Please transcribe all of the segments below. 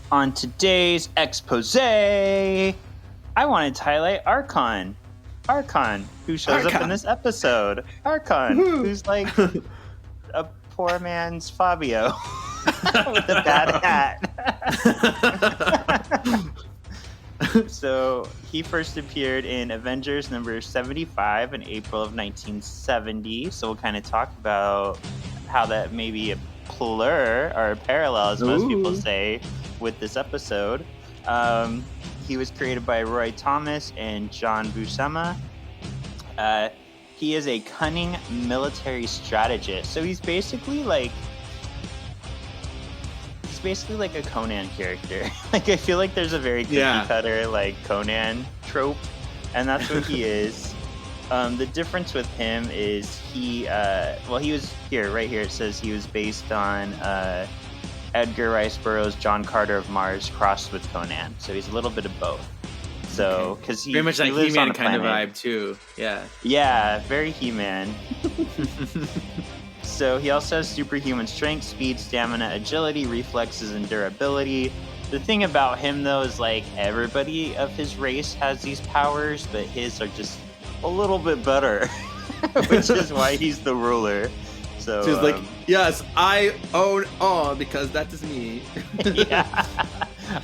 On today's expose, I wanted to highlight Arkon. Arkon, who shows up in this episode. Arkon, who's like a poor man's Fabio with a bad hat. So he first appeared in Avengers number 75 in April of 1970. So we'll kind of talk about how that may be a plur or a parallel, as most people say, with this episode. He was created by Roy Thomas and John Buscema. He is a cunning military strategist. So he's basically like a Conan character. Like, I feel like there's a very cookie cutter like Conan trope, and that's what he is. The difference with him is he was right here. It says he was based on Edgar Rice Burroughs' John Carter of Mars crossed with Conan. So he's a little bit of both. So because he very much like He-Man kind of vibe too. Yeah, very He-Man. So he also has superhuman strength, speed, stamina, agility, reflexes, and durability. The thing about him, though, is like everybody of his race has these powers, but his are just a little bit better, which is why he's the ruler. So he's like, yes, I own all because that is me. Yeah.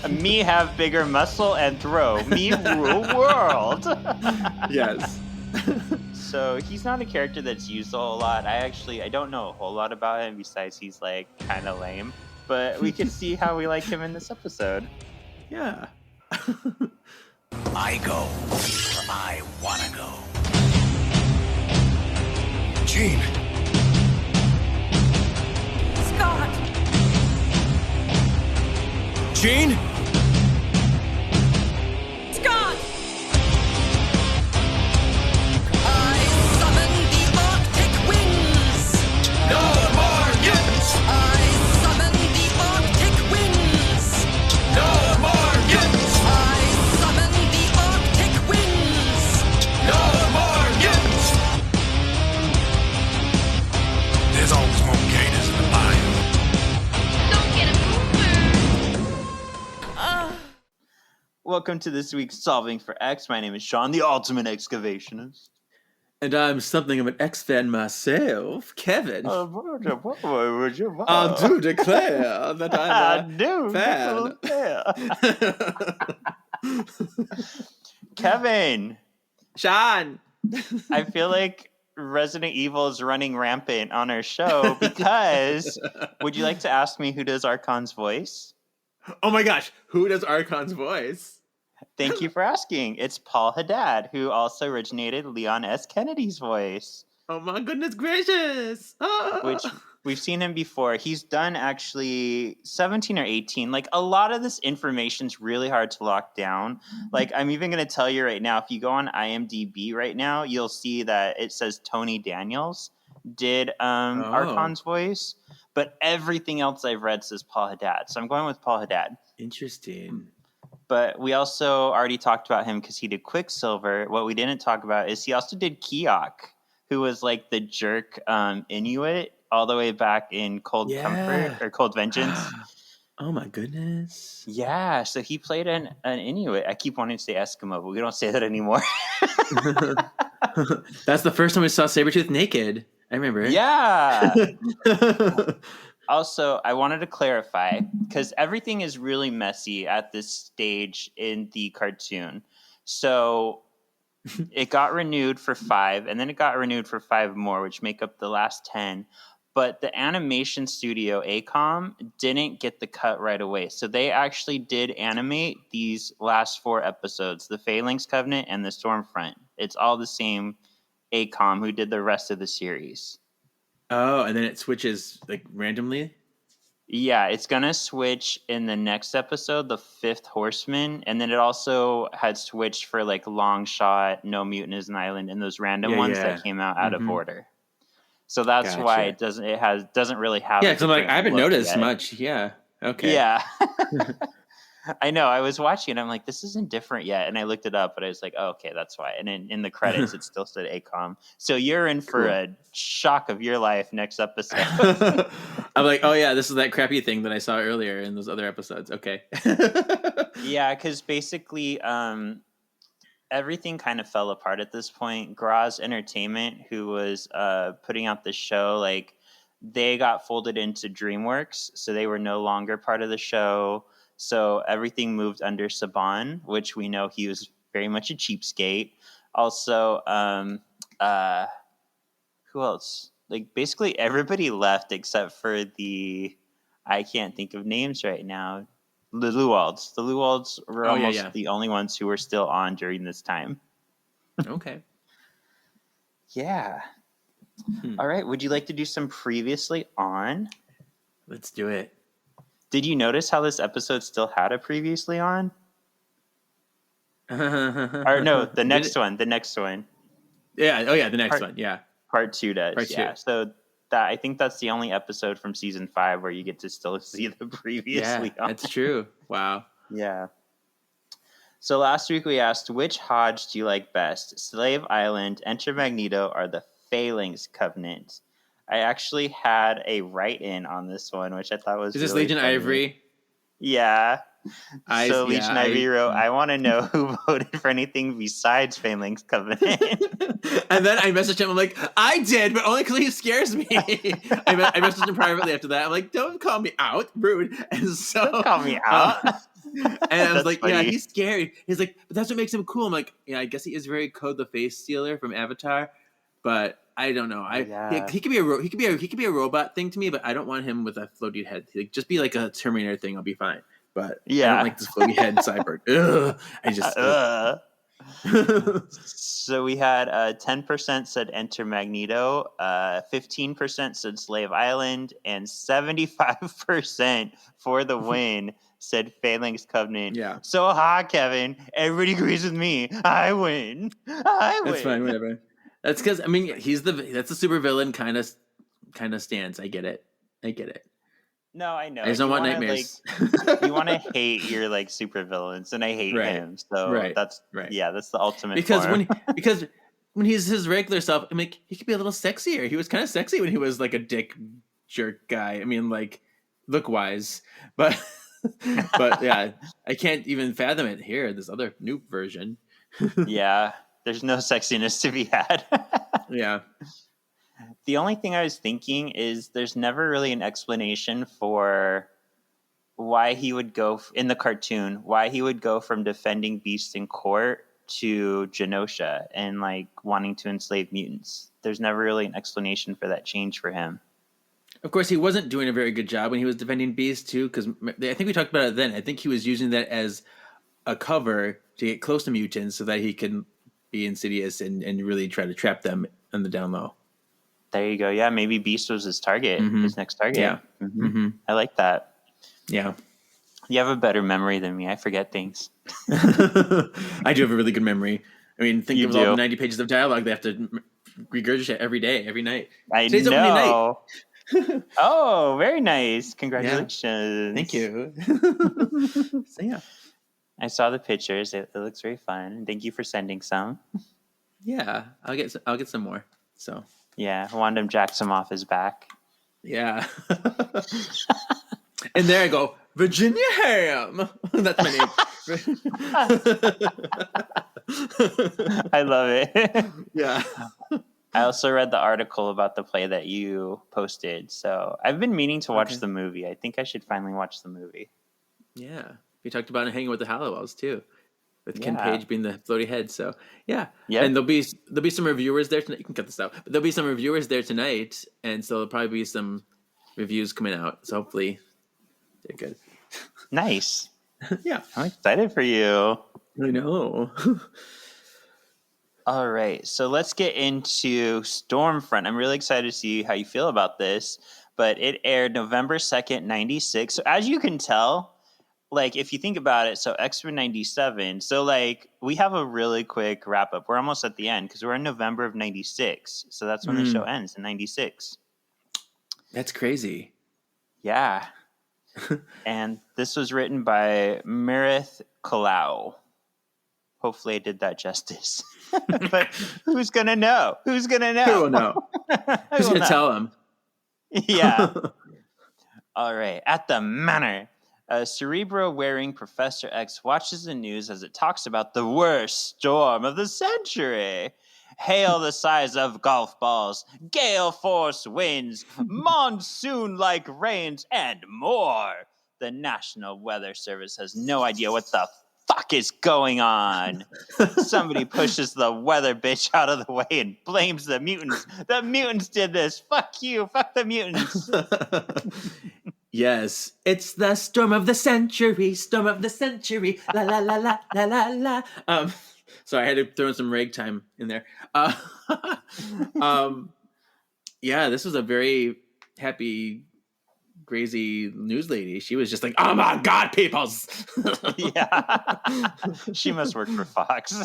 Me have bigger muscle and throw. Me rule world. Yes. So he's not a character that's used a whole lot. I don't know a whole lot about him besides he's like kind of lame. But we can see how we like him in this episode. Yeah. I go where I wanna go. Gene. Scott. Gene. Scott. I summon the Arctic winds. No more mutants. I summon the Arctic winds. No more mutants. I summon the Arctic winds. No more mutants. There's always more gators in the bayou. Don't get a Welcome to this week's Solving for X. My name is Shawn, the ultimate excavationist. And I'm something of an X-fan myself, Kevin. I do declare that I'm a fan. Kevin. Shawn. I feel like Resident Evil is running rampant on our show because would you like to ask me who does Arkon's voice? Oh my gosh, who does Arkon's voice? Thank you for asking. It's Paul Haddad, who also originated Leon S. Kennedy's voice. Oh my goodness gracious. Which we've seen him before. He's done actually 17 or 18. Like, a lot of this information's really hard to lock down. Like, I'm even going to tell you right now, if you go on IMDb right now, you'll see that it says Tony Daniels did Arkon's voice. But everything else I've read says Paul Haddad. So I'm going with Paul Haddad. Interesting. But we also already talked about him because he did Quicksilver. What we didn't talk about is he also did Keok, who was like the jerk Inuit all the way back in Cold Comfort or Cold Vengeance. Oh my goodness. Yeah, so he played an Inuit. I keep wanting to say Eskimo, but we don't say that anymore. That's the first time we saw Sabretooth naked. I remember. Yeah. Also, I wanted to clarify, because everything is really messy at this stage in the cartoon. So it got renewed for 5, and then it got renewed for 5 more, which make up the last 10. But the animation studio, ACOM, didn't get the cut right away. So they actually did animate these last 4 episodes, the Phalanx Covenant and the Stormfront. It's all the same ACOM who did the rest of the series. Oh, and then it switches like randomly? Yeah, it's going to switch in the next episode, the 5th Horseman. And then it also had switched for like Long Shot, No Mutant is an Island, and those random ones that came out of order. So that's why it doesn't really have. Yeah, because I'm like, I haven't noticed much. Yeah. Okay. Yeah. I know. I was watching and I'm like, this isn't different yet. And I looked it up, but I was like, oh, okay, that's why. And in the credits, it still said ACOM. So you're in for a shock of your life next episode. I'm like, oh yeah, this is that crappy thing that I saw earlier in those other episodes. Okay. Yeah, because basically, everything kind of fell apart at this point. Graz Entertainment, who was putting out the show, like they got folded into DreamWorks, so they were no longer part of the show. So everything moved under Saban, which we know he was very much a cheapskate. Also, who else? Like basically everybody left except for I can't think of names right now. The Luwalds. The Luwalds were the only ones who were still on during this time. Okay. Yeah. All right. Would you like to do some previously on? Let's do it. Did you notice how this episode still had a previously on? Or no, the next one. The next one. Yeah. Oh yeah, the next one. Yeah. Part 2 does. Part 2. Yeah. So I think that's the only episode from season 5 where you get to still see the previously on. That's true. Wow. Yeah. So last week we asked, which Hodge do you like best? Slave Island, Enter Magneto, or the Phalanx Covenant? I actually had a write-in on this one, which I thought was Is this really Legion funny. Ivory? Yeah. Legion Ivory wrote, I want to know who voted for anything besides Phalanx Covenant. And then I messaged him. I'm like, I did, but only because he scares me. I messaged him privately after that. I'm like, don't call me out, rude. And so Don't call me out. And I was like, funny. yeah, he's scary. He's like, but that's what makes him cool. I'm like, yeah, I guess he is very Code the Face Stealer from Avatar, but I don't know. He could be a robot thing to me, but I don't want him with a floaty head. Like, just be like a Terminator thing. I'll be fine. But I don't like this floaty head cyborg. Ugh. I just. So we had 10% said Enter Magneto, 15% said Slave Island, and 75% for the win said Phalanx Covenant. Yeah. So Kevin, everybody agrees with me. I win. That's fine. Whatever. That's because that's a super villain kind of stance. I get it. No, I know. I just don't want nightmares. You want to hate your like super villains, and I hate him. So that's the ultimate. Because when he's his regular self, I mean, he could be a little sexier. He was kind of sexy when he was like a dick jerk guy. I mean, like look wise, but yeah, I can't even fathom it here. This other new version. Yeah, there's no sexiness to be had. Yeah. The only thing I was thinking is there's never really an explanation for why he would go in the cartoon, why he would go from defending Beast in court to Genosha and like wanting to enslave mutants. There's never really an explanation for that change for him. Of course, he wasn't doing a very good job when he was defending Beast too, because I think we talked about it then. I think he was using that as a cover to get close to mutants so that he can be insidious and really try to trap them on the down low. There you go. Yeah, maybe Beast was his target, his next target. Yeah. Mm-hmm. I like that. Yeah. You have a better memory than me. I forget things. I do have a really good memory. I mean, think of all the 90 pages of dialogue they have to regurgitate every day, every night. Today's know. Night. Oh, very nice. Congratulations. Yeah. Thank you. So, yeah. I saw the pictures. It looks very fun. Thank you for sending some. Yeah, I'll get some more. So yeah, Wandam jacks him off his back. Yeah. And there I go, Virginia Ham. That's my name. I love it. Yeah. I also read the article about the play that you posted. So I've been meaning to watch the movie. I think I should finally watch the movie. Yeah. We talked about hanging with the Halliwells too, with Ken Page being the floaty head. So yeah. And there'll be some reviewers there tonight. You can cut this out, but there'll be some reviewers there tonight. And so there'll probably be some reviews coming out. So hopefully they're good. Nice. Yeah. I'm excited for you. I know. All right, so let's get into Stormfront. I'm really excited to see how you feel about this, but it aired November 2nd, 96. So as you can tell, like if you think about it, so X-Men 97, so like we have a really quick wrap up. We're almost at the end because we're in November of 96. So that's when the show ends in 96. That's crazy. Yeah. And this was written by Meredith Kalau. Hopefully I did that justice. But who's going to know? Who's going to know? Who will know? Who's going to tell him? Yeah. All right. At the manor, a cerebro-wearing Professor X watches the news as it talks about the worst storm of the century. Hail the size of golf balls, gale force winds, monsoon-like rains, and more. The National Weather Service has no idea what the fuck is going on. Somebody pushes the weather bitch out of the way and blames the mutants. The mutants did this. Fuck you. Fuck the mutants. Yes, it's the storm of the century. Storm of the century. La la la la la la la. Sorry, I had to throw in some ragtime in there. Yeah, this was a very happy, crazy news lady. She was just like, "Oh my God, peoples!" Yeah, she must work for Fox.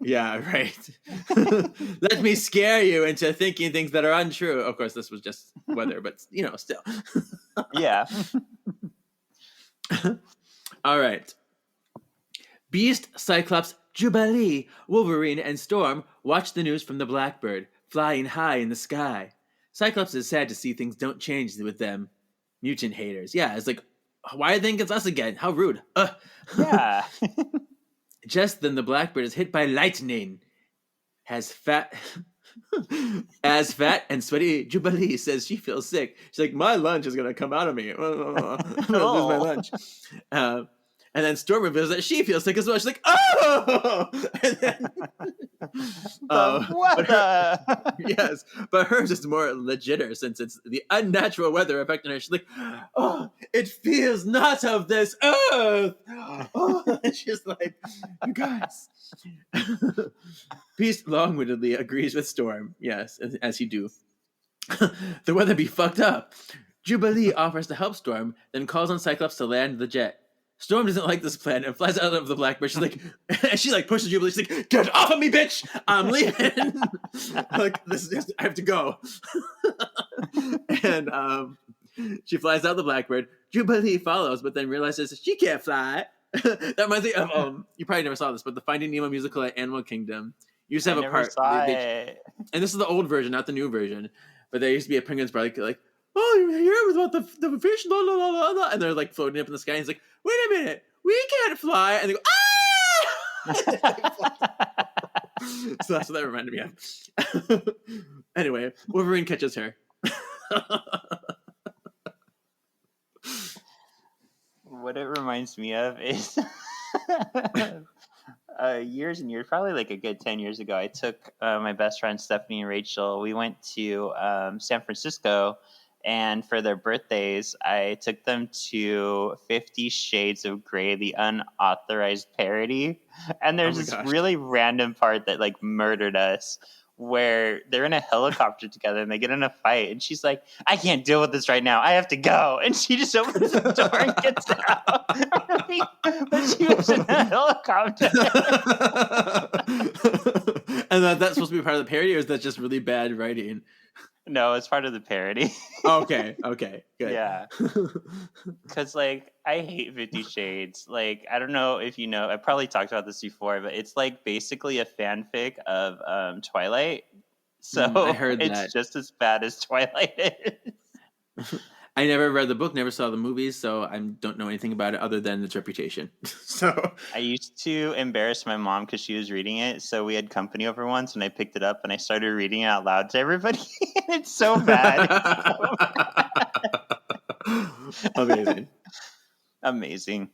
Yeah, right. Let me scare you into thinking things that are untrue. Of course, this was just weather, but still. Yeah. All right. Beast, Cyclops, Jubilee, Wolverine, and Storm watch the news from the Blackbird, flying high in the sky. Cyclops is sad to see things don't change with them. Mutant haters. Yeah, it's like, why do they think it's us again? How rude. Yeah. Just then the Blackbird is hit by lightning. As fat and sweaty Jubilee says she feels sick. She's like, my lunch is going to come out of me. I'm going to lose my lunch. And then Storm reveals that she feels sick as well. She's like, oh! And then, yes, but hers is more legitter since it's the unnatural weather affecting her. She's like, oh, it feels not of this earth. Oh, and she's like, you guys. Beast long-windedly agrees with Storm. Yes, as he do. The weather be fucked up. Jubilee offers to help Storm, then calls on Cyclops to land the jet. Storm doesn't like this plan and flies out of the Blackbird. She's like, pushes Jubilee. She's like, get off of me, bitch! I'm leaving. Like, I have to go. And she flies out the Blackbird. Jubilee follows, but then realizes she can't fly. That reminds me of you probably never saw this, but the Finding Nemo musical at Animal Kingdom used to have a part. And this is the old version, not the new version. But there used to be a penguin's brother like, oh, you hear about the fish, la la la la la, and they're like floating up in the sky. And he's like, wait a minute, we can't fly, and they go, ah! So that's what that reminded me of. Anyway, Wolverine catches her. What it reminds me of is years and years, probably like a good 10 years ago, I took my best friend Stephanie and Rachel. We went to San Francisco, and for their birthdays, I took them to 50 Shades of Grey, the unauthorized parody. And there's this really random part that like murdered us, where they're in a helicopter together and they get in a fight, and she's like, I can't deal with this right now, I have to go, and she just opens the door and gets out. But she was in a helicopter. And that's supposed to be part of the parody, or is that just really bad writing? No, it's part of the parody. Okay, good. Yeah. Because, like, I hate 50 Shades. Like, I don't know if you know, I probably talked about this before, but it's, like, basically a fanfic of Twilight. So I heard it's just as bad as Twilight is. I never read the book, never saw the movies, so I don't know anything about it other than its reputation. So I used to embarrass my mom because she was reading it. So we had company over once, and I picked it up and I started reading it out loud to everybody. It's so bad. Amazing.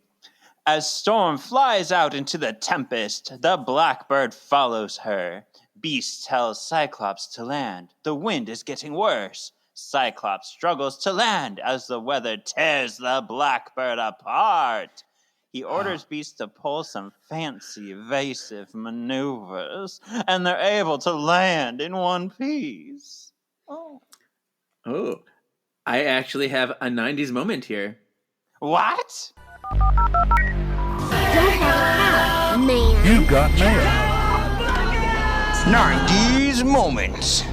As Storm flies out into the tempest, the Blackbird follows her. Beast tells Cyclops to land. The wind is getting worse. Cyclops struggles to land as the weather tears the Blackbird apart. He orders Beast to pull some fancy evasive maneuvers, and they're able to land in one piece. Oh, I actually have a 90s moment here. What? Man. You got mail. 90s moments.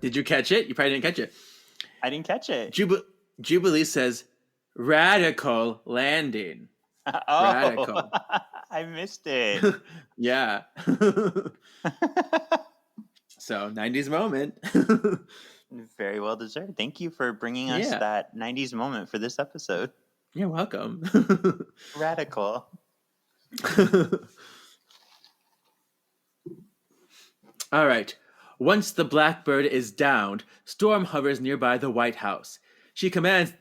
Did you catch it? You probably didn't catch it. I didn't catch it. Jubilee says, radical landing. Radical. I missed it. Yeah. So, 90s moment. Very well deserved. Thank you for bringing us that 90s moment for this episode. You're welcome. Radical. All right. Once the Blackbird is downed, Storm hovers nearby the White House. She commands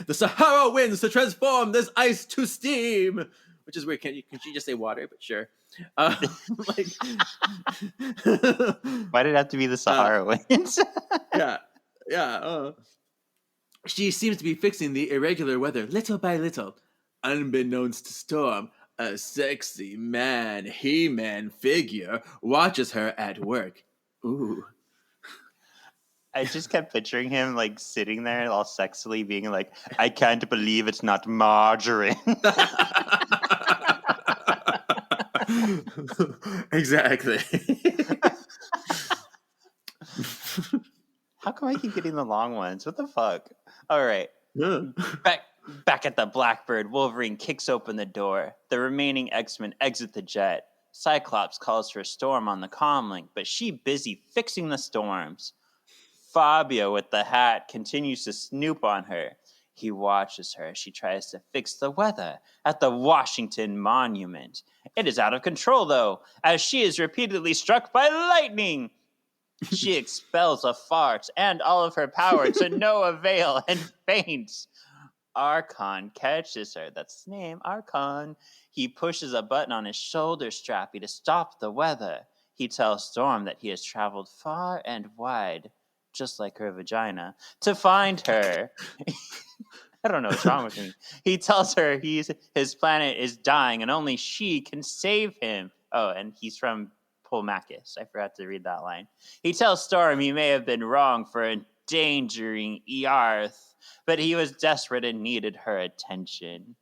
the Sahara winds to transform this ice to steam. Which is weird. Can she just say water? But sure. Why did it have to be the Sahara winds? Yeah. She seems to be fixing the irregular weather little by little. Unbeknownst to Storm, a sexy man, He-Man figure watches her at work. Ooh. I just kept picturing him like sitting there all sexily being like, I can't believe it's not margarine. Exactly. How come I keep getting the long ones? What the fuck? All right. Yeah. Back at the Blackbird, Wolverine kicks open the door. The remaining X-Men exit the jet. Cyclops calls for Storm on the comlink, but she busy fixing the storms. Fabio with the hat continues to snoop on her. He watches her as she tries to fix the weather at the Washington Monument. It is out of control, though, as she is repeatedly struck by lightning. She expels a fart and all of her power to no avail and faints. Arkon catches her. That's his name, Arkon. He pushes a button on his shoulder strappy to stop the weather. He tells Storm that he has traveled far and wide, just like her vagina, to find her. I don't know what's wrong with me. He tells her his planet is dying and only she can save him. Oh, and he's from Polemacchus. I forgot to read that line. He tells Storm he may have been wrong for endangering Earth, but he was desperate and needed her attention.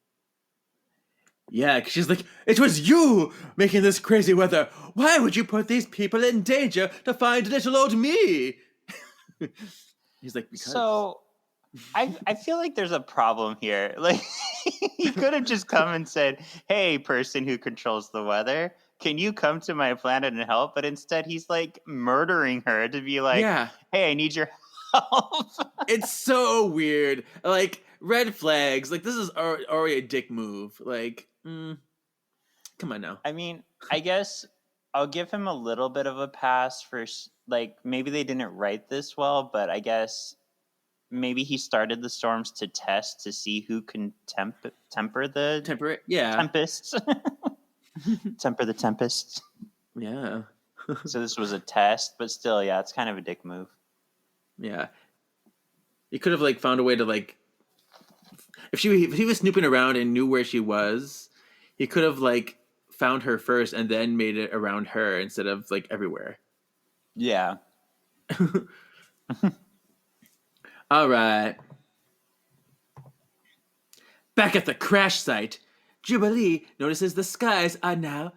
Yeah, she's like, it was you making this crazy weather. Why would you put these people in danger to find little old me? He's like, because. So, I feel like there's a problem here. Like, he could have just come and said, hey, person who controls the weather, can you come to my planet and help? But instead, he's like murdering her to be like, hey, I need your help. It's so weird. Like, red flags. Like, this is already a dick move. Like, come on now. I mean, I guess I'll give him a little bit of a pass for, like, maybe they didn't write this well, but I guess maybe he started the storms to test to see who can temper the tempests. Temper the tempests. Yeah. So this was a test, but still, yeah, it's kind of a dick move. Yeah. He could have, like, found a way to, like, if he was snooping around and knew where she was, he could have, like, found her first and then made it around her instead of, like, everywhere. Yeah. All right. Back at the crash site, Jubilee notices the skies are now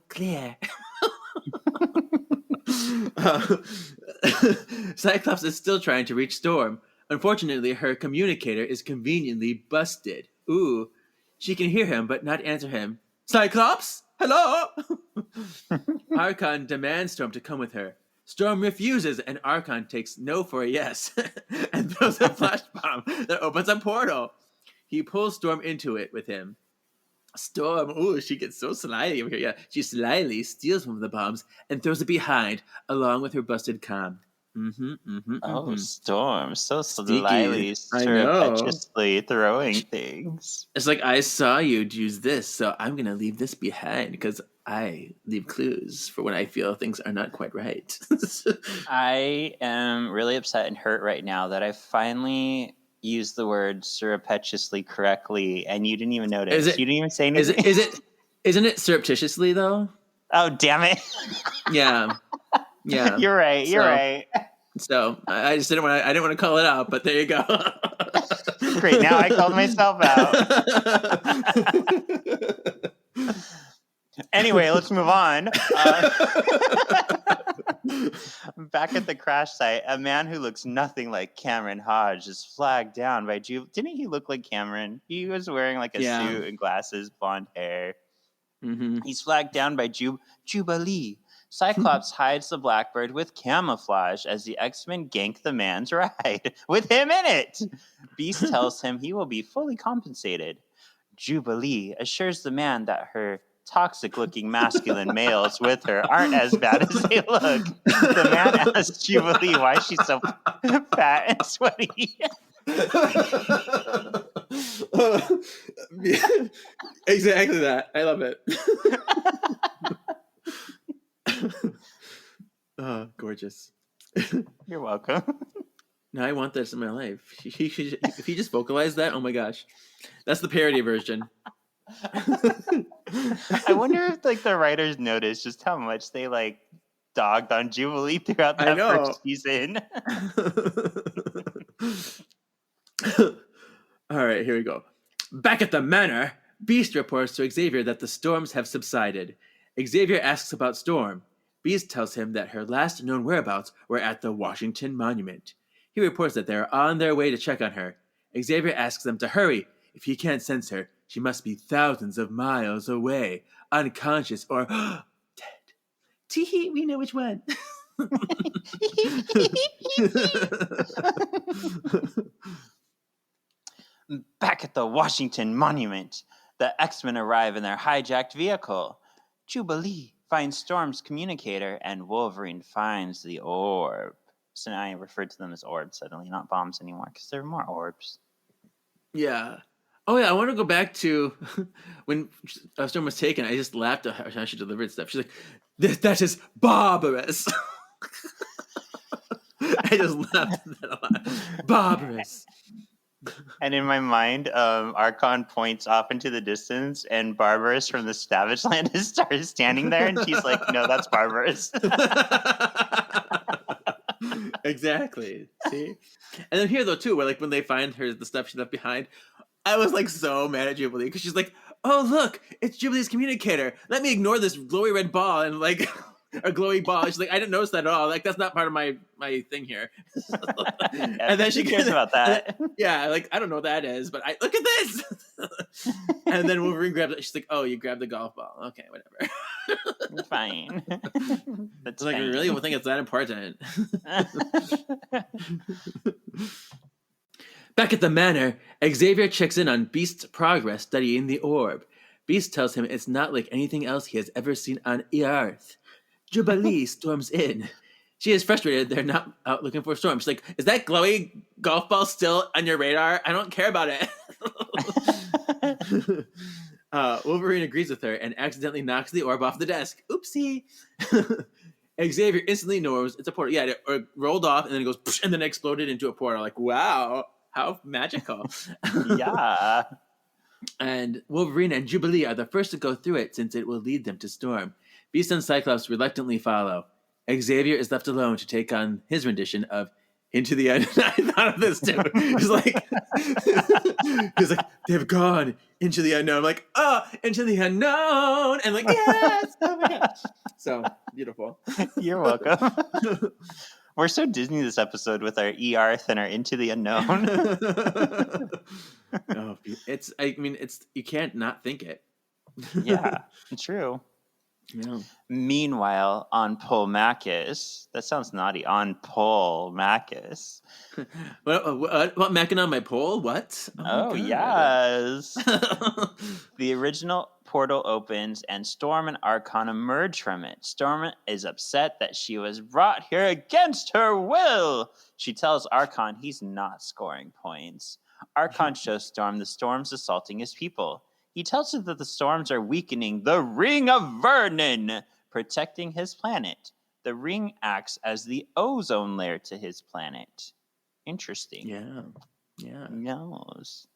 clear. Cyclops is still trying to reach Storm. Unfortunately, her communicator is conveniently busted. Ooh, she can hear him but not answer him. Cyclops? Hello? Arkon demands Storm to come with her. Storm refuses, and Arkon takes no for a yes and throws a flash bomb that opens a portal. He pulls Storm into it with him. Storm, ooh, she gets so slyly over here. Yeah, she slyly steals one of the bombs and throws it behind, along with her busted comm. Storm, so slyly, surreptitiously throwing things. It's like, I saw you use this, so I'm going to leave this behind because I leave clues for when I feel things are not quite right. I am really upset and hurt right now that I finally used the word surreptitiously correctly, and you didn't even notice. You didn't even say anything. Isn't it surreptitiously, though? Oh, damn it. Yeah. Yeah. You're right. You're right. So I just didn't want to call it out, but there you go. Great. Now I called myself out. Anyway, let's move on. Back at the crash site, a man who looks nothing like Cameron Hodge is flagged down by Didn't he look like Cameron? He was wearing like a suit and glasses, blonde hair. Mm-hmm. He's flagged down by Jubilee. Cyclops hides the Blackbird with camouflage as the X-Men gank the man's ride, with him in it. Beast tells him he will be fully compensated. Jubilee assures the man that her toxic-looking masculine males with her aren't as bad as they look. The man asks Jubilee why she's so fat and sweaty. Exactly that. I love it. Oh, gorgeous. You're welcome. No, I want this in my life. If he just vocalized that, oh my gosh. That's the parody version. I wonder if like the writers noticed just how much they like dogged on Jubilee throughout that first season. All right, here we go. Back at the manor, Beast reports to Xavier that the storms have subsided. Xavier asks about Storm. Beast tells him that her last known whereabouts were at the Washington Monument. He reports that they are on their way to check on her. Xavier asks them to hurry. If he can't sense her, she must be thousands of miles away, unconscious or dead. Tee-hee, we know which one. Back at the Washington Monument, the X-Men arrive in their hijacked vehicle. Jubilee finds Storm's communicator, and Wolverine finds the orb. So now I refer to them as orbs suddenly, not bombs anymore, because they're more orbs. Yeah. Oh, yeah, I want to go back to when Storm was taken. I just laughed at how she delivered stuff. She's like, that is barbarous. I just laughed at that a lot. Barbarous. And in my mind, Arkon points off into the distance, and Barbarous from the Savage Land is standing there, and she's like, no, that's Barbarous. Exactly. See? And then here, though, too, where like when they find the stuff she left behind, I was like so mad at Jubilee because she's like, oh, look, it's Jubilee's communicator. Let me ignore this glowy red ball and like a glowy ball. She's like, I didn't notice that at all. Like, that's not part of my thing here. And then she cares about that. Yeah, like, I don't know what that is, but look at this. And then Wolverine grabs it. She's like, oh, you grabbed the golf ball. Okay, whatever. Fine. That's like, I really don't think it's that important. Back at the manor, Xavier checks in on Beast's progress studying the orb. Beast tells him it's not like anything else he has ever seen on Earth. Jubilee storms in. She is frustrated they're not out looking for Storm. She's like, is that glowy golf ball still on your radar? I don't care about it. Wolverine agrees with her and accidentally knocks the orb off the desk. Oopsie. Xavier instantly knows it's a portal. Yeah, it rolled off and then it goes, and then exploded into a portal. Like, wow, how magical. Yeah. And Wolverine and Jubilee are the first to go through it since it will lead them to Storm. Beast and Cyclops reluctantly follow. Xavier is left alone to take on his rendition of Into the Unknown. I thought of this too. He's like, they've gone into the unknown. I'm like, oh, into the unknown. And like, yes. Oh my gosh. So beautiful. You're welcome. We're so Disney this episode with our E-Arth and our Into the Unknown. Oh, it's you can't not think it. Yeah, true. Yeah. Meanwhile, on Polemacchus, that sounds naughty. On Polemacchus. What macking on my pole? What? Oh yes. The original portal opens and Storm and Arkon emerge from it. Storm is upset that she was brought here against her will. She tells Arkon he's not scoring points. Arkon shows Storm the storms assaulting his people. He tells her that the storms are weakening the Ring of Vernon, protecting his planet. The ring acts as the ozone layer to his planet. Interesting. Yeah. Yeah. Yes.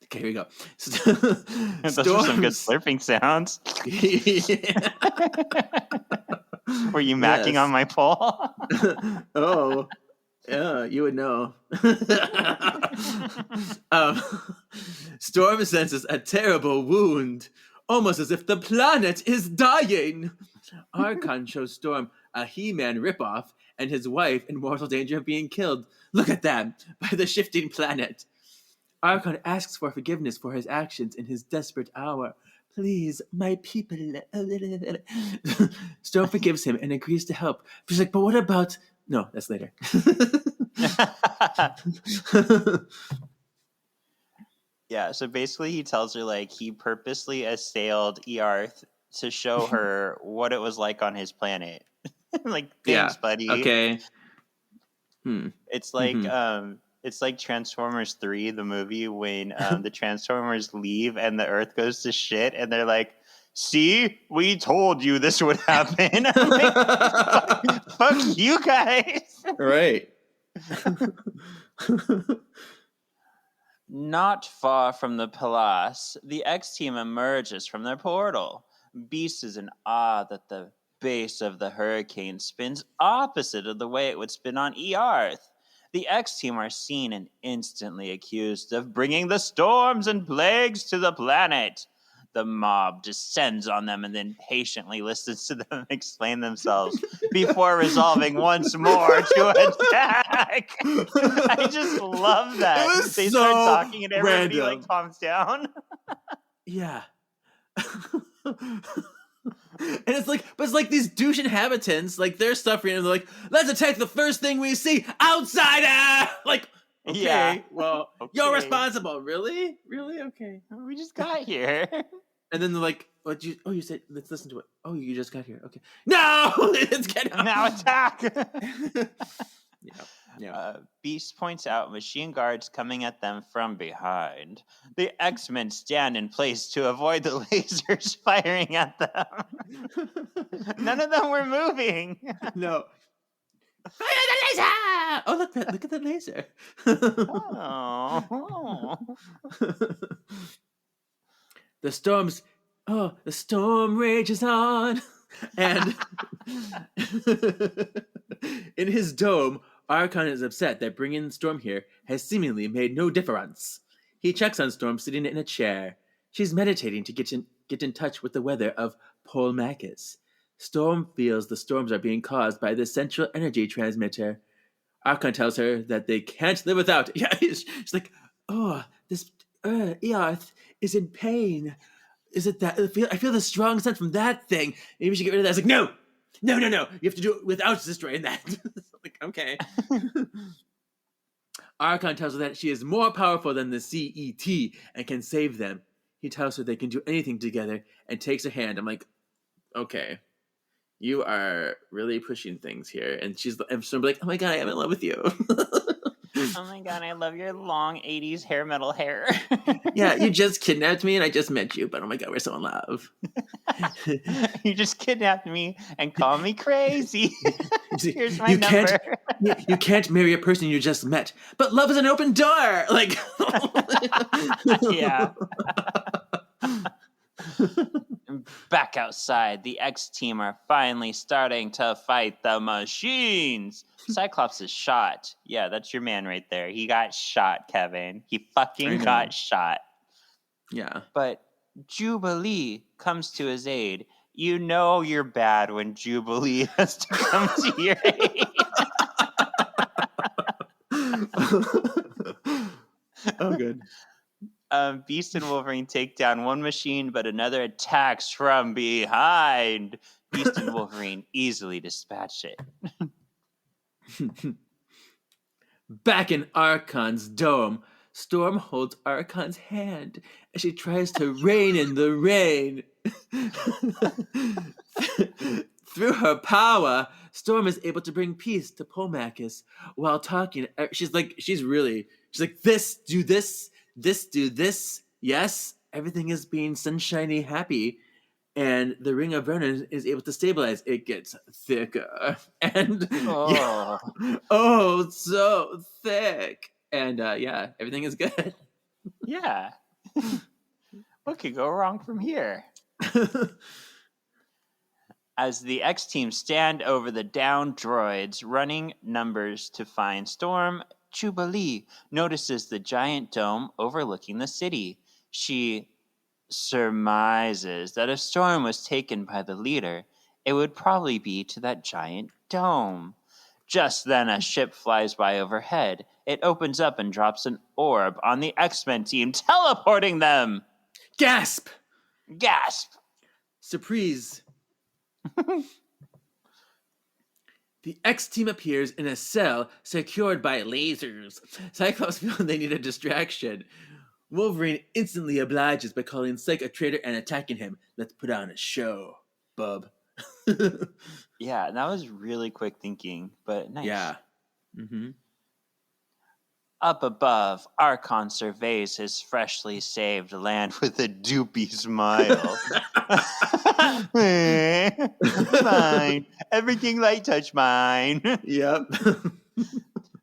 Okay, here we go. Those are some good slurping sounds. Were you macking on my pole? Oh. Yeah, you would know. Storm senses a terrible wound. almost as if the planet is dying. Arkon shows Storm a He-Man ripoff and his wife in mortal danger of being killed. Look at them, by the shifting planet. Arkon asks for forgiveness for his actions in his desperate hour. Please, my people. Storm forgives him and agrees to help. She's like, but what about... No, that's later. Yeah, so basically he tells her, like, he purposely assailed Earth to show her what it was like on his planet. Like, thanks, buddy. Okay. It's like it's like Transformers 3, the movie, when the Transformers leave and the Earth goes to shit, and they're like, see, we told you this would happen. I'm like, fuck you guys. Right. Not far from the palace, the X-Team emerges from their portal. Beast is in awe that the base of the hurricane spins opposite of the way it would spin on Earth. The X-Team are seen and instantly accused of bringing the storms and plagues to the planet. The mob descends on them and then patiently listens to them explain themselves before resolving once more to attack. I just love that. They so start talking and everybody random. like calms down. Yeah. And it's like these douche inhabitants, like they're suffering and they're like, let's attack the first thing we see, outsider! Like, okay, Yeah. well, Okay. you're responsible. Really? Really? Okay. We just got here. And then they're like, you said, let's listen to it. Oh, you just got here. Okay. No! Let's get out. Now attack! Yeah. Beast points out machine guards coming at them from behind. The X-Men stand in place to avoid the lasers firing at them. None of them were moving. No. Fire the laser! Oh, look at the laser. Oh. The storm rages on. And in his dome, Arkon is upset that bringing Storm here has seemingly made no difference. He checks on Storm sitting in a chair. She's meditating to get in touch with the weather of Polemacchus. Storm feels the storms are being caused by the central energy transmitter. Arkon tells her that they can't live without it. Yeah, she's like, oh, this Earth is in pain. Is it that? I feel the strong sense from that thing. Maybe we should get rid of that. It's like, no. You have to do it without destroying that. Like, okay. Arkon tells her that she is more powerful than the CET and can save them. He tells her they can do anything together and takes her hand. I'm like, okay. You are really pushing things here. And she's like, oh my God, I'm in love with you. Oh my God, I love your long 80s hair metal hair. Yeah, you just kidnapped me and I just met you, but oh my God, we're so in love. You just kidnapped me and called me crazy. Here's my number. You can't marry a person you just met, but love is an open door. Like, yeah. Back outside, the X-Team are finally starting to fight the machines. Cyclops is shot. Yeah, that's your man right there. He got shot, Kevin. He fucking got shot. Yeah. But Jubilee comes to his aid. You know you're bad when Jubilee has to come to your aid. Oh, good. Beast and Wolverine take down one machine, but another attacks from behind. Beast and Wolverine easily dispatch it. Back in Arkon's dome, Storm holds Arkon's hand as she tries to rein in the rain. Through her power, Storm is able to bring peace to Polemacchus while talking. She's like, this, do this, do this. Yes, everything is being sunshiny happy. And the Ring of Vernon is able to stabilize. It gets thicker. And so thick. And everything is good. Yeah. What could go wrong from here? As the X-Team stand over the downed droids, running numbers to find Storm, Jubilee notices the giant dome overlooking the city. She surmises that if Storm was taken by the leader, it would probably be to that giant dome. Just then, a ship flies by overhead. It opens up and drops an orb on the X-Men team, teleporting them. Gasp! Gasp! Surprise! The X team appears in a cell secured by lasers. Cyclops feels they need a distraction. Wolverine instantly obliges by calling Psych a traitor and attacking him. Let's put on a show, bub. Yeah, that was really quick thinking, but nice. Yeah. Mm-hmm. Up above, Arkon surveys his freshly saved land with a doopy smile. Mine. Everything light touch mine. Yep.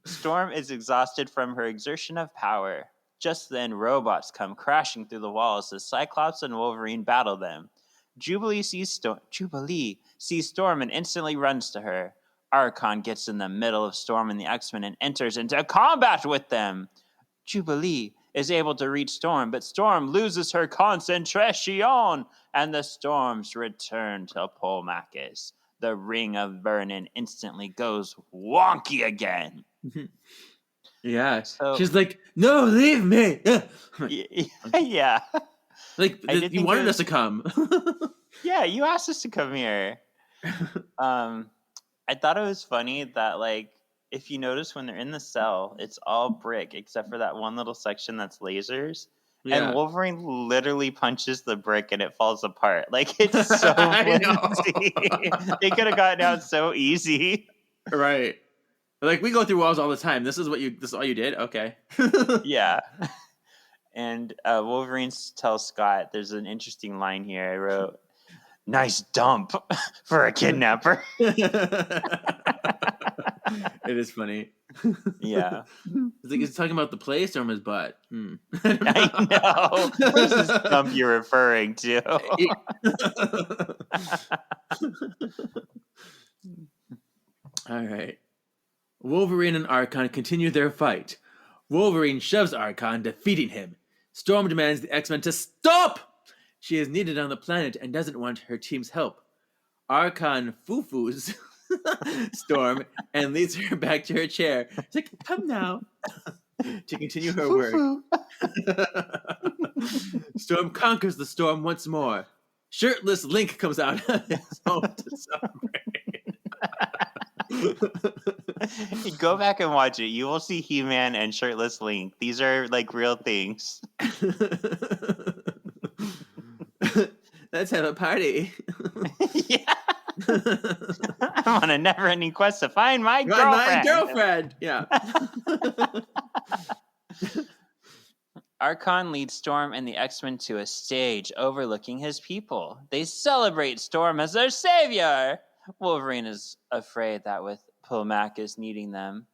Storm is exhausted from her exertion of power. Just then, robots come crashing through the walls as Cyclops and Wolverine battle them. Jubilee sees Storm and instantly runs to her. Arkon gets in the middle of Storm and the X-Men and enters into combat with them. Jubilee is able to reach Storm, but Storm loses her concentration, and the storms return to Polemacchus. The Ring of Vernon instantly goes wonky again. Yeah. So, she's like, no, leave me. yeah. Like, you wanted us to come. Yeah, you asked us to come here. I thought it was funny that, like, if you notice when they're in the cell, it's all brick except for that one little section that's lasers. Yeah. And Wolverine literally punches the brick and it falls apart. Like, it's so flimsy. They could have gotten out so easy. Right. Like, we go through walls all the time. This is all you did? Okay. Yeah. And Wolverine tells Scott, there's an interesting line here I wrote, nice dump for a kidnapper. It is funny. Yeah. It's like he's talking about the place or his butt. I know. Where's this dump you're referring to? All right. Wolverine and Arkon continue their fight. Wolverine shoves Arkon, defeating him. Storm demands the X-Men to stop! She is needed on the planet and doesn't want her team's help. Arkon foo-foos Storm and leads her back to her chair. She's like, come now. To continue her work. Storm conquers the storm once more. Shirtless Link comes out of his home to celebrate. Go back and watch it. You will see He-Man and Shirtless Link. These are like real things. Let's have a party. Yeah. I'm on a never-ending quest to find my girlfriend. Yeah. Arkon leads Storm and the X-Men to a stage overlooking his people. They celebrate Storm as their savior. Wolverine is afraid that with Polemacchus needing them,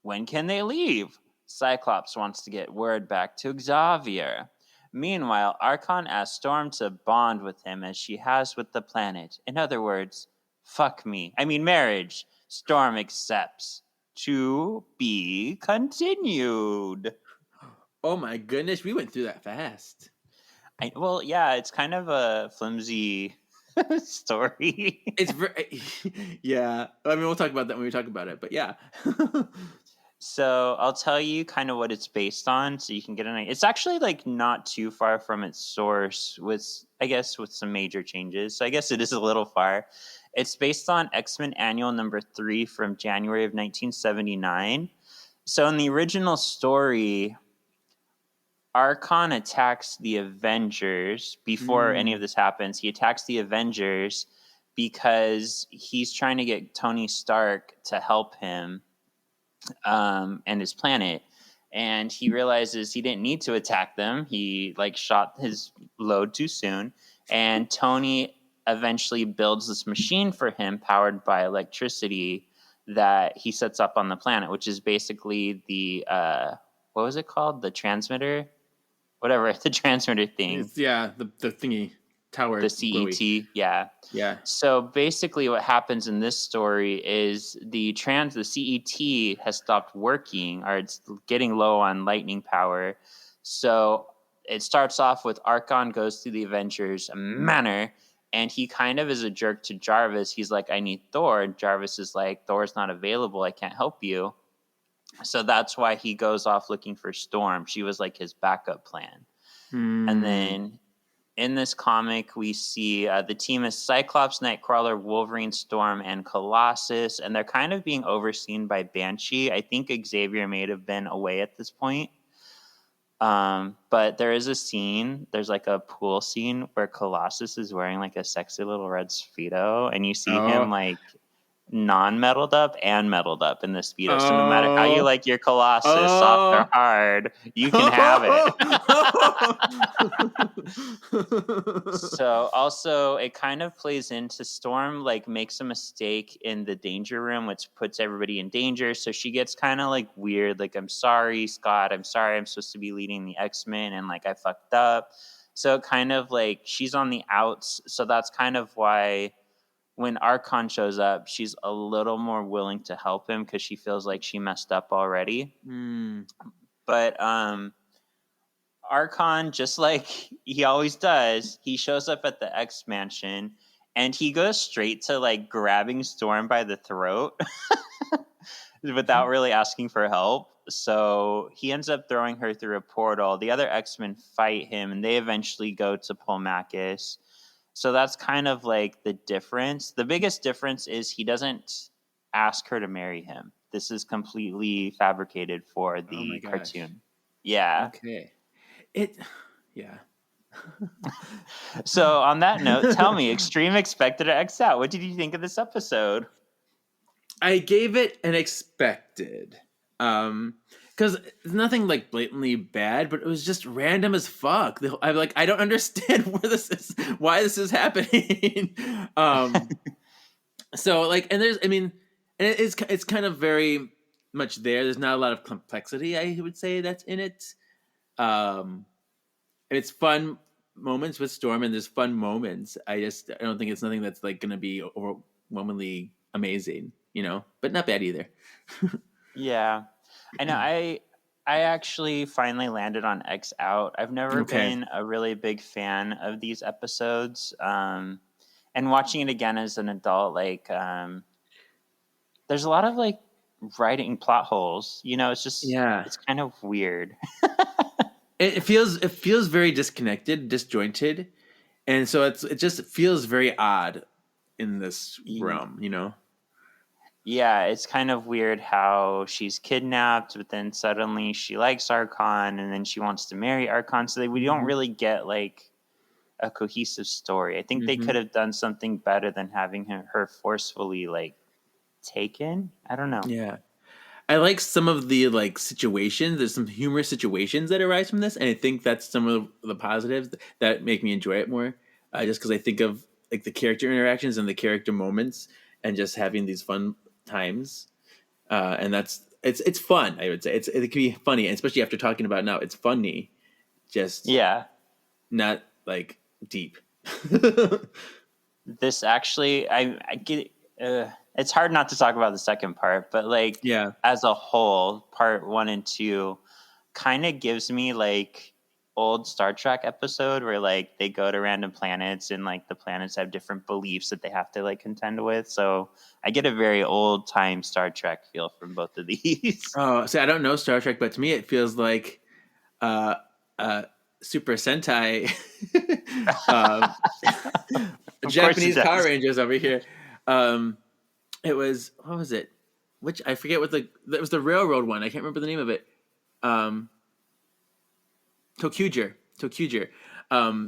when can they leave? Cyclops wants to get word back to Xavier. Meanwhile, Arkon asks Storm to bond with him as she has with the planet. In other words, marriage. Storm accepts. To be continued. Oh my goodness, we went through that fast. It's kind of a flimsy story. It's yeah. I mean, we'll talk about that when we talk about it, but yeah. So I'll tell you kind of what it's based on so you can get an idea. It's actually like not too far from its source with some major changes. So I guess it is a little far. It's based on X-Men Annual number 3 from January of 1979. So in the original story, Arkon attacks the Avengers before any of this happens. He attacks the Avengers because he's trying to get Tony Stark to help him and his planet, and he realizes he didn't need to attack them. He shot his load too soon, and Tony eventually builds this machine for him powered by electricity that he sets up on the planet, which is basically the what was it called? The transmitter, whatever, the transmitter thing. The thingy tower, the CET. Yeah. So basically, what happens in this story is the CET has stopped working, or it's getting low on lightning power. So it starts off with Arkon goes to the Avengers Manor, and he kind of is a jerk to Jarvis. He's like, I need Thor. And Jarvis is like, Thor's not available. I can't help you. So that's why he goes off looking for Storm. She was like his backup plan. And then in this comic, we see the team is Cyclops, Nightcrawler, Wolverine, Storm, and Colossus. And they're kind of being overseen by Banshee. I think Xavier may have been away at this point. But there is a scene, there's like a pool scene where Colossus is wearing like a sexy little red Speedo. And you see him like non-metaled up and metaled up in the Speedo. So no matter how you like your Colossus, soft or hard, you can have it. So also it kind of plays into Storm, like makes a mistake in the danger room, which puts everybody in danger. So she gets kind of like weird, like, I'm sorry, Scott, I'm sorry, I'm supposed to be leading the X-Men and like I fucked up. So kind of like she's on the outs. So that's kind of why when Arkon shows up, she's a little more willing to help him because she feels like she messed up already. But Arkon, just like he always does, he shows up at the X Mansion and he goes straight to like grabbing Storm by the throat without really asking for help. So he ends up throwing her through a portal. The other X-Men fight him and they eventually go to Polemacchus. So that's kind of like the difference. The biggest difference is he doesn't ask her to marry him. This is completely fabricated for the cartoon. Yeah. Okay. So on that note, tell me, Extreme Expected or X Out, what did you think of this episode? I gave it an expected. Because it's nothing like blatantly bad, but it was just random as fuck. I'm like, I don't understand why this is happening. So like, and it's kind of very much there. There's not a lot of complexity, I would say, that's in it. And it's fun moments with Storm, and there's fun moments. I don't think it's nothing that's like going to be overwhelmingly amazing, but not bad either. Yeah. I know. I actually finally landed on X Out. I've never been a really big fan of these episodes. And watching it again as an adult, like, there's a lot of like writing plot holes. It's just, it's kind of weird. It feels very disjointed, and so it just feels very odd in this realm, Yeah, it's kind of weird how she's kidnapped, but then suddenly she likes Arkon, and then she wants to marry Arkon. So we don't really get like a cohesive story. I think they could have done something better than having her forcefully like taken. I don't know. Yeah, I like some of the like situations. There's some humorous situations that arise from this, and I think that's some of the positives that make me enjoy it more. Just because I think of like the character interactions and the character moments, and just having these fun times, and it's fun. I would say it can be funny, and especially after talking about it now, it's funny. Just not like deep. This actually, I get. It's hard not to talk about the second part, but like as a whole, part 1 and 2 kind of gives me like old Star Trek episode where like they go to random planets and like the planets have different beliefs that they have to like contend with. So I get a very old time Star Trek feel from both of these. Oh, see, I don't know Star Trek, but to me it feels like Super Sentai Japanese Power Rangers over here. It was, what was it? Which I forget that was the railroad one. I can't remember the name of it. Tokuger.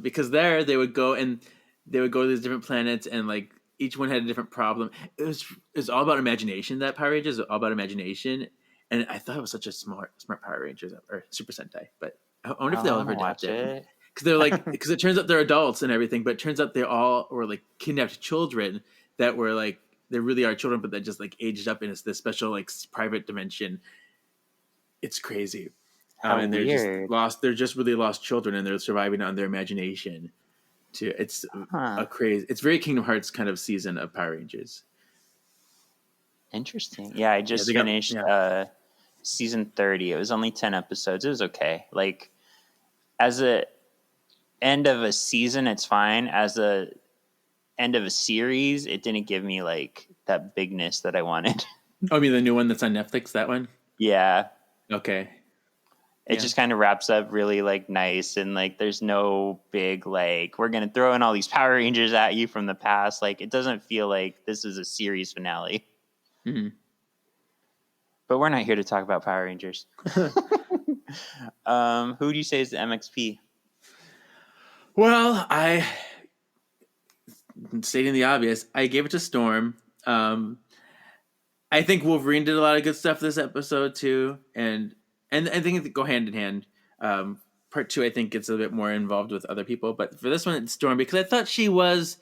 Because there they would go to these different planets, and like each one had a different problem. It was all about imagination. That Power Rangers was all about imagination, and I thought it was such a smart Power Rangers or Super Sentai. But I wonder if they'll ever adapt it. Because they're like, because it turns out they're adults and everything, but it turns out they all were like kidnapped children that were like, they really are children, but that just like aged up in this special like private dimension. It's crazy. And they're just lost. They're just really lost children, and they're surviving on their imagination. It's a crazy. It's very Kingdom Hearts kind of season of Power Rangers. Interesting. Yeah, I just finished season 30. It was only 10 episodes. It was okay. Like as a end of a season, it's fine. As a end of a series, it didn't give me like that bigness that I wanted. Oh, I mean the new one that's on Netflix, that one? Yeah. Okay. It just kind of wraps up really like nice, and like there's no big like we're gonna throw in all these Power Rangers at you from the past. Like it doesn't feel like this is a series finale. Mm-hmm. But we're not here to talk about Power Rangers. Who do you say is the MXP? Well, stating the obvious, I gave it to Storm. I think Wolverine did a lot of good stuff this episode too, and I think they go hand in hand. Part 2, I think, gets a bit more involved with other people, but for this one, it's Storm because I thought she was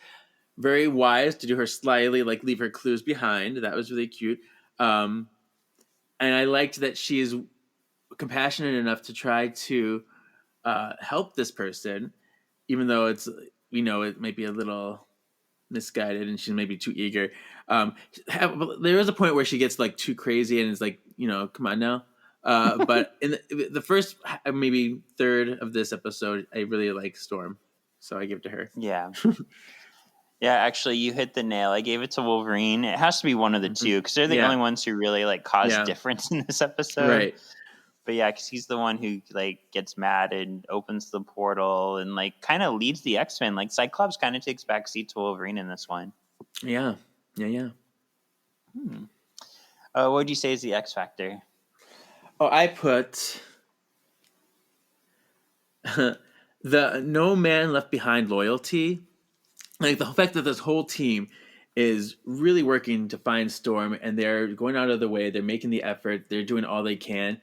very wise to do her slyly, like leave her clues behind. That was really cute, and I liked that she's compassionate enough to try to help this person, even though it's it might be a little misguided and she's maybe too eager. There is a point where she gets like too crazy and is like, come on now. But in the first maybe third of this episode, I really like Storm, so I give it to her. Yeah. Yeah, actually, you hit the nail. I gave it to Wolverine. It has to be one of the two because they're the only ones who really like cause difference in this episode. Right. But yeah, because he's the one who like gets mad and opens the portal and like kind of leads the X-Men. Like Cyclops kind of takes backseat to Wolverine in this one. Yeah. What would you say is the X Factor? Oh, I put the no man left behind loyalty. Like the fact that this whole team is really working to find Storm and they're going out of the way. They're making the effort. They're doing all they can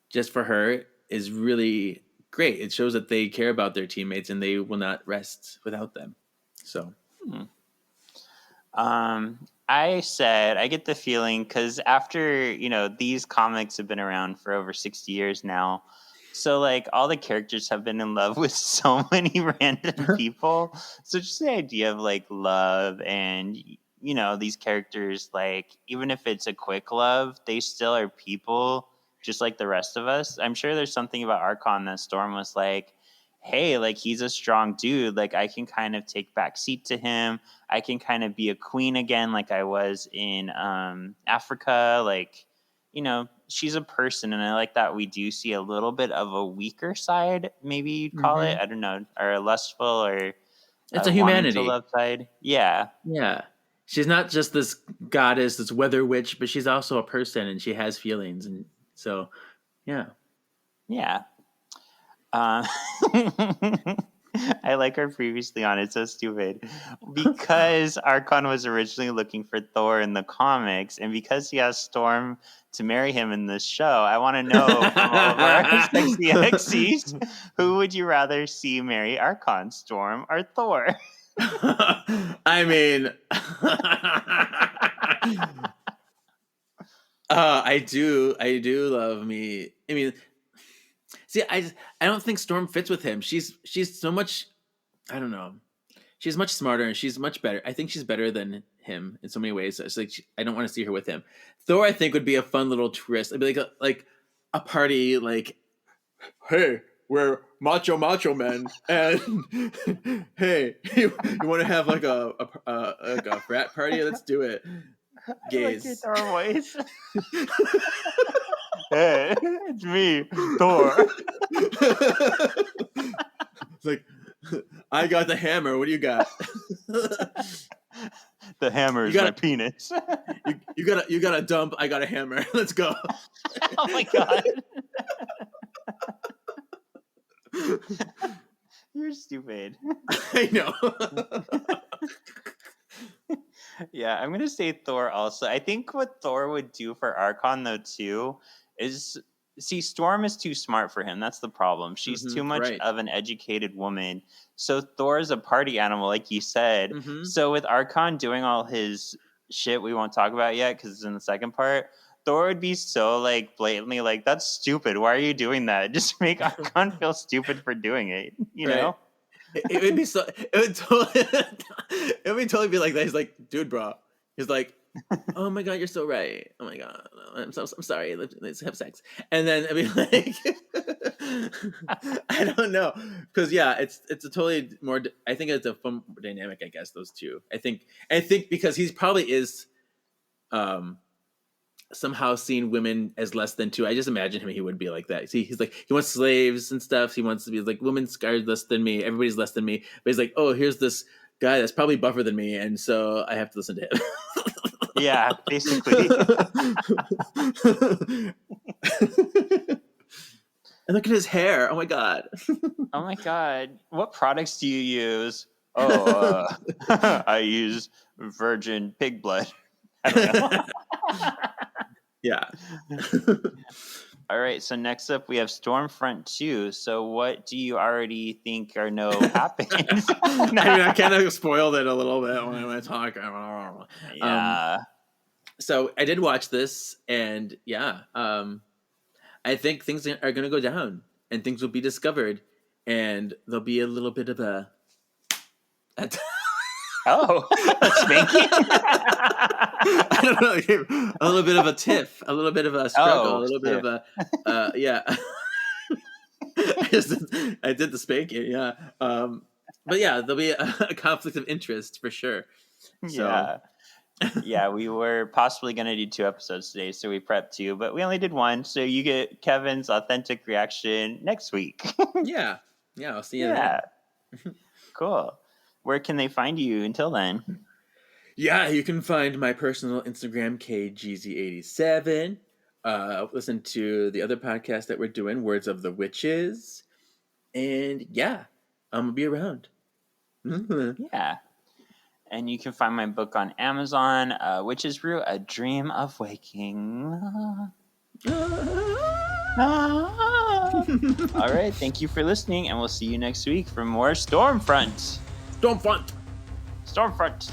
just for her is really great. It shows that they care about their teammates and they will not rest without them. So, I said, I get the feeling because after, these comics have been around for over 60 years now. So like all the characters have been in love with so many random people. So just the idea of like love and, these characters, like, even if it's a quick love, they still are people just like the rest of us. I'm sure there's something about Arkon that Storm was like, hey, like he's a strong dude. Like I can kind of take back seat to him. I can kind of be a queen again, like I was in Africa. Like, she's a person, and I like that we do see a little bit of a weaker side, maybe you'd call it. I don't know, or a lustful, or it's a humanity love side. Yeah. She's not just this goddess, this weather witch, but she's also a person, and she has feelings, and so, yeah. I like our previously on It's so stupid because Arkon was originally looking for Thor in the comics, and because he has Storm to marry him in this show, I want to know from all of our sexy X's, who would you rather see marry Arkon, Storm or Thor? I mean, I do love me. I mean, see, I don't think Storm fits with him. She's so much, I don't know. She's much smarter and she's much better. I think she's better than him in so many ways. It's like I don't want to see her with him. Thor, I think, would be a fun little twist. It'd be like a party, like, hey, we're macho men, and hey, you want to have like a frat party? Let's do it. Gays. I like your Thor voice. Hey, it's me, Thor. It's like, I got the hammer. What do you got? The hammer is my penis. You got a dump. I got a hammer. Let's go. Oh my god. You're stupid. I know. Yeah, I'm gonna say Thor also. I think what Thor would do for Arkon though too is Storm is too smart for him. That's the problem. She's too much of an educated woman. So Thor is a party animal, like you said. So with Arkon doing all his shit we won't talk about yet because it's in the second part, Thor would be so like blatantly like, that's stupid. Why are you doing that? Just make Arkon feel stupid for doing it. You know? It would be so. It would totally be like that. He's like, dude, bro. He's like, oh my god, you're so right. Oh my god, I'm sorry. Let's have sex. And then I'd be like, I don't know, because it's a totally more. I think it's a fun dynamic. I guess those two. I think because he's probably is, somehow seeing women as less than two. I just imagine him. He would be like that. See, he's like he wants slaves and stuff. He wants to be like women's are less than me. Everybody's less than me. But he's like, oh, here's this guy that's probably buffer than me, and so I have to listen to him. Yeah, basically. And look at his hair. Oh my god. Oh my god. What products do you use? Oh, I use virgin pig blood. I don't know. Yeah. All right. So next up, we have Stormfront 2. So what do you already think or know happens? I mean, I kind of spoiled it a little bit when I talk. Yeah. So I did watch this, and I think things are going to go down, and things will be discovered, and there'll be a little bit of a spanking? I don't know, a little bit of a tiff, a little bit of a struggle, a little bit of a I did the spanking, but there'll be a conflict of interest for sure. So. Yeah, we were possibly going to do 2 episodes today, so we prepped 2, but we only did 1, so you get Kevin's authentic reaction next week. I'll see you then. Cool. Where can they find you until then? Yeah, you can find my personal Instagram, KGZ87. Listen to the other podcast that we're doing, Words of the Witches. And I'm going to be around. Yeah. And you can find my book on Amazon, Witch's Brew, A Dream of Waking. All right, thank you for listening, and we'll see you next week for more Stormfront. Stormfront. Stormfront.